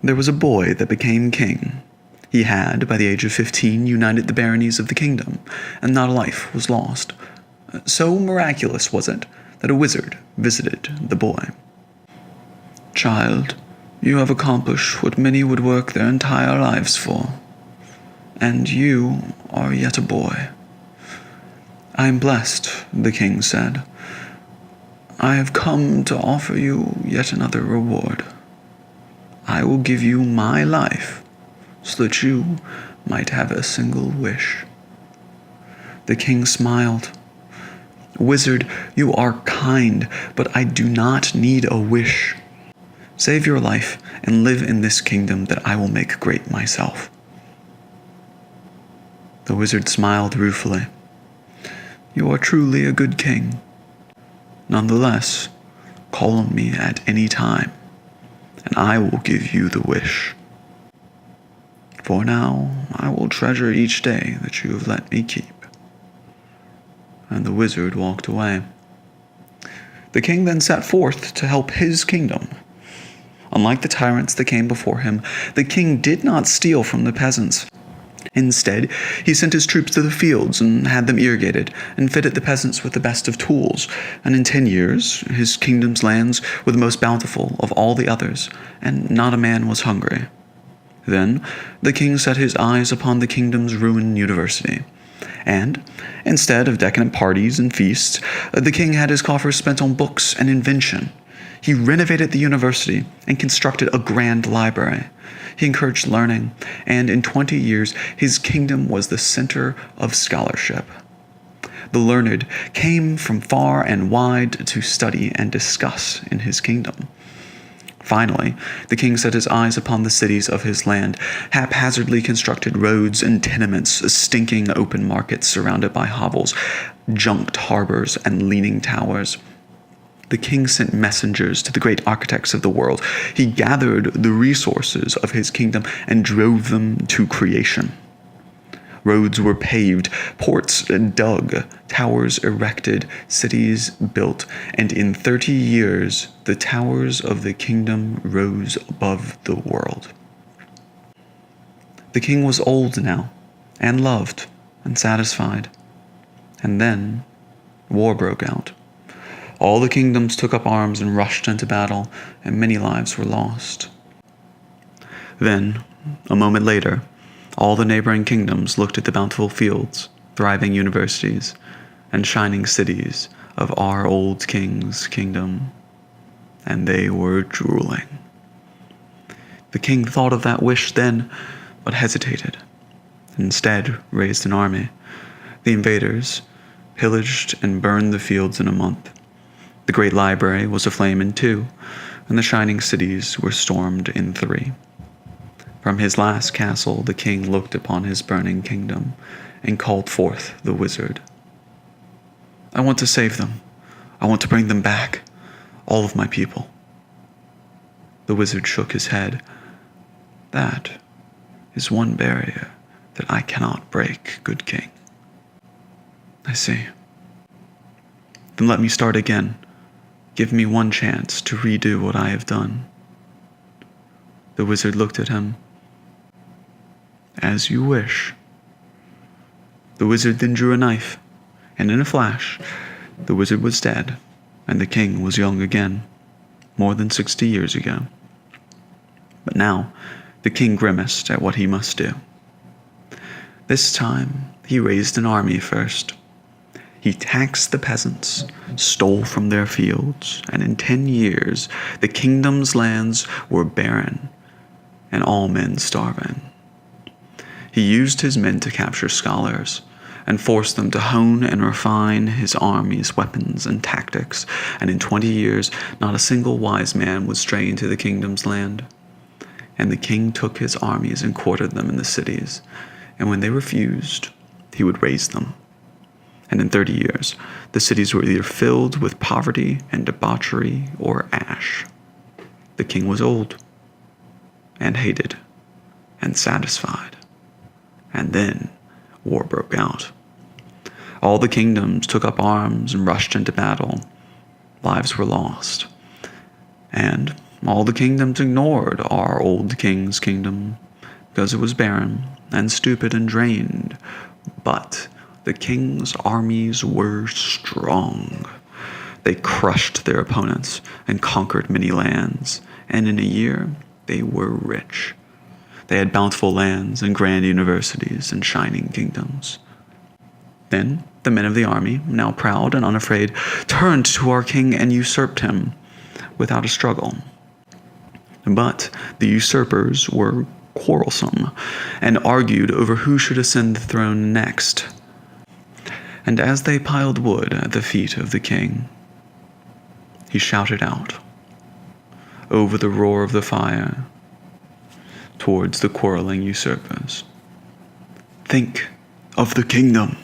There was a boy that became king. He had, by the age of 15, united the baronies of the kingdom, and not a life was lost. So miraculous was it that a wizard visited the boy. "Child, you have accomplished what many would work their entire lives for, and you are yet a boy." "I am blessed," the king said. "I have come to offer you yet another reward. I will give you my life, so that you might have a single wish." The king smiled. "Wizard, you are kind, but I do not need a wish. Save your life and live in this kingdom that I will make great myself." The wizard smiled ruefully. "You are truly a good king. Nonetheless, call on me at any time, and I will give you the wish. For now, I will treasure each day that you have let me keep." And the wizard walked away. The king then set forth to help his kingdom. Unlike the tyrants that came before him, the king did not steal from the peasants. Instead, he sent his troops to the fields and had them irrigated, and fitted the peasants with the best of tools. And in 10 years, his kingdom's lands were the most bountiful of all the others, and not a man was hungry. Then the king set his eyes upon the kingdom's ruined university. And, instead of decadent parties and feasts, the king had his coffers spent on books and invention. He renovated the university and constructed a grand library. He encouraged learning, and in 20 years his kingdom was the center of scholarship. The learned came from far and wide to study and discuss in his kingdom. Finally, the king set his eyes upon the cities of his land, haphazardly constructed roads and tenements, stinking open markets surrounded by hovels, junked harbors, and leaning towers. The king sent messengers to the great architects of the world. He gathered the resources of his kingdom and drove them to creation. Roads were paved, ports dug, towers erected, cities built, and in 30 years the towers of the kingdom rose above the world. The king was old now, and loved, and satisfied. And then war broke out. All the kingdoms took up arms and rushed into battle, and many lives were lost. Then, a moment later, all the neighboring kingdoms looked at the bountiful fields, thriving universities, and shining cities of our old king's kingdom, and they were drooling. The king thought of that wish then, but hesitated. Instead, raised an army. The invaders pillaged and burned the fields in a month. The great library was aflame in 2, and the shining cities were stormed in 3. From his last castle the king looked upon his burning kingdom and called forth the wizard. "I want to save them. I want to bring them back, all of my people." The wizard shook his head. "That is one barrier that I cannot break, good king." "I see. Then let me start again. Give me one chance to redo what I have done." The wizard looked at him. "As you wish." The wizard then drew a knife, and in a flash, the wizard was dead, and the king was young again, more than 60 years ago. But now, the king grimaced at what he must do. This time, he raised an army first. He taxed the peasants, stole from their fields, and in 10 years the kingdom's lands were barren, and all men starving. He used his men to capture scholars, and forced them to hone and refine his army's weapons and tactics, and in 20 years not a single wise man would stray into the kingdom's land. And the king took his armies and quartered them in the cities, and when they refused, he would raze them. And in 30 years, the cities were either filled with poverty and debauchery or ash. The king was old, and hated, and satisfied. And then war broke out. All the kingdoms took up arms and rushed into battle. Lives were lost. And All the kingdoms ignored our old king's kingdom because it was barren and stupid and drained. But the king's armies were strong. They crushed their opponents and conquered many lands, and in a year they were rich. They had bountiful lands and grand universities and shining kingdoms. Then the men of the army, now proud and unafraid, turned to our king and usurped him without a struggle. But the usurpers were quarrelsome and argued over who should ascend the throne next. And as they piled wood at the feet of the king, he shouted out over the roar of the fire towards the quarreling usurpers, "Think of the kingdom."